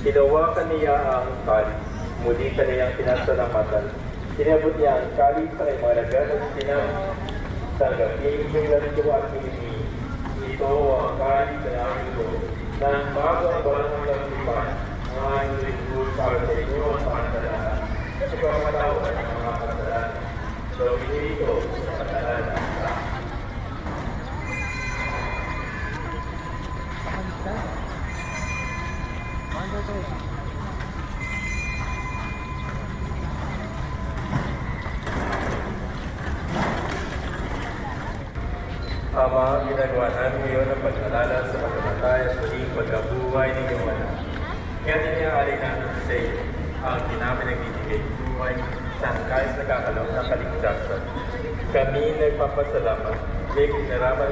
Hinawakan niya ang kalis, muli kaniyang pinasalamatan. Inabot niya ang kalis sa kay mga nagalang tanggapin yung lalito at pinili. Ito ang kalis na namin ko, na bago ang balang ng laglipan, ang aming ringgul para sa inyo ang pangasalaan. Sa pagkakatawan ng mga kasalaan, so ito sa kasalaan ng isa. Ama, ginagawa namin ngayon ang pag-alala sa pagkamatay at muling pagkabuhay ng iyong anak. Kaya niniaalay namin sa iyo ang pinapinagbibigay buhay sa kahit nakakalong na kaligtasan. Kami nagpapasalamat, may naraman